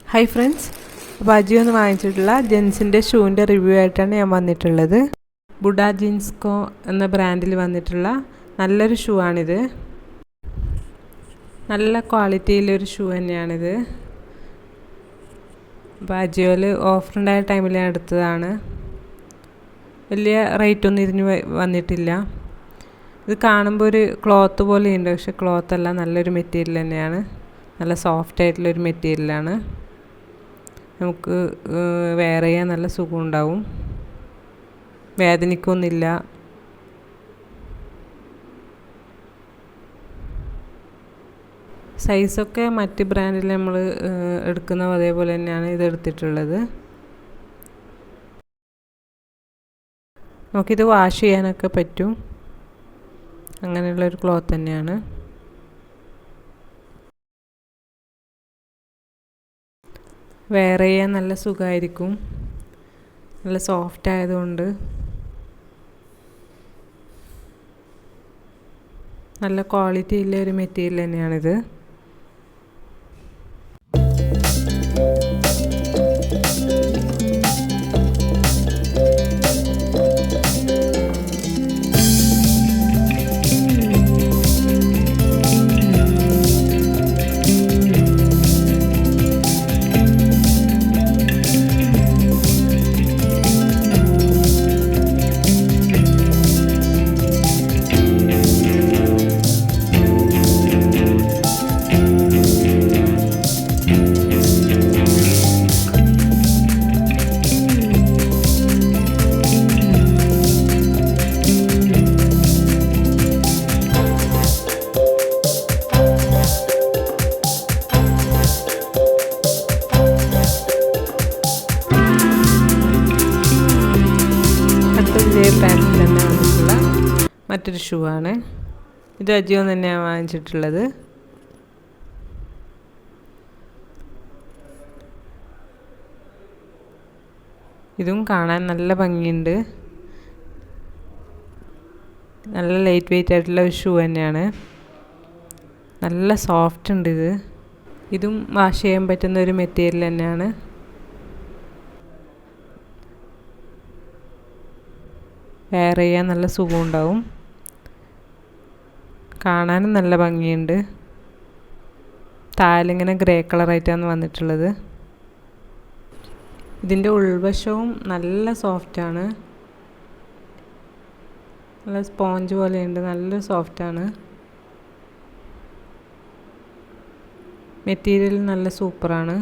Hi friends, അപ്പോൾ അജിയോ എന്ന് വാങ്ങിച്ചിട്ടുള്ള ജെൻസിൻ്റെ ഷൂവിൻ്റെ review ആയിട്ടാണ് ഞാൻ വന്നിട്ടുള്ളത്. ബുഡ ജീൻസ്കോ എന്ന ബ്രാൻഡിൽ വന്നിട്ടുള്ള നല്ലൊരു ഷൂ ആണിത്. നല്ല ക്വാളിറ്റിയിലൊരു ഷൂ തന്നെയാണിത്. അപ്പോൾ അജിയോയിൽ ഓഫർ ഉണ്ടായ ടൈമിൽ ഞാൻ എടുത്തതാണ്. വലിയ റേറ്റൊന്നും ഇതിന് വന്നിട്ടില്ല. ഇത് കാണുമ്പോൾ ഒരു ക്ലോത്ത് പോലെയുണ്ട്, പക്ഷെ ക്ലോത്ത് അല്ല, നല്ലൊരു മെറ്റീരിയൽ തന്നെയാണ്. നല്ല സോഫ്റ്റ് ആയിട്ടുള്ളൊരു മെറ്റീരിയലാണ്. നമുക്ക് വെയർ ചെയ്യാൻ നല്ല സുഖം ഉണ്ടാവും, വേദനിക്കൊന്നുമില്ല. സൈസൊക്കെ മറ്റ് ബ്രാൻഡിൽ നമ്മൾ എടുക്കുന്ന അതേപോലെ തന്നെയാണ് ഇത് എടുത്തിട്ടുള്ളത്. നമുക്കിത് വാഷ് ചെയ്യാനൊക്കെ പറ്റും, അങ്ങനെയുള്ളൊരു ക്ലോത്ത് തന്നെയാണ്. വെയർ ചെയ്യാൻ നല്ല സുഖമായിരിക്കും, നല്ല സോഫ്റ്റ് ആയതുകൊണ്ട്. നല്ല ക്വാളിറ്റി ഉള്ള ഒരു മെറ്റീരിയൽ തന്നെയാണിത്. ഇതേ ബ്രാൻഡിൽ തന്നെ വന്നിട്ടുള്ള മറ്റൊരു ഷൂ ആണ്. ഇത് അജിയോ തന്നെയാണ് വാങ്ങിച്ചിട്ടുള്ളത്. ഇതും കാണാൻ നല്ല ഭംഗിയുണ്ട്. നല്ല ലൈറ്റ് വെയിറ്റ് ആയിട്ടുള്ള ഒരു ഷൂ തന്നെയാണ്. നല്ല സോഫ്റ്റ് ഉണ്ട് ഇത്. ഇതും വാഷ് ചെയ്യാൻ പറ്റുന്ന ഒരു മെറ്റീരിയൽ തന്നെയാണ്. വെയർ ചെയ്യാൻ നല്ല സുഖം ഉണ്ടാവും, കാണാനും നല്ല ഭംഗിയുണ്ട്. താലിങ്ങനെ ഗ്രേ കളറായിട്ടാണ് വന്നിട്ടുള്ളത്. ഇതിൻ്റെ ഉൾവശവും നല്ല സോഫ്റ്റാണ്, നല്ല സ്പോഞ്ച് പോലെയുണ്ട്, നല്ല സോഫ്റ്റാണ്. മെറ്റീരിയൽ നല്ല സൂപ്പറാണ്.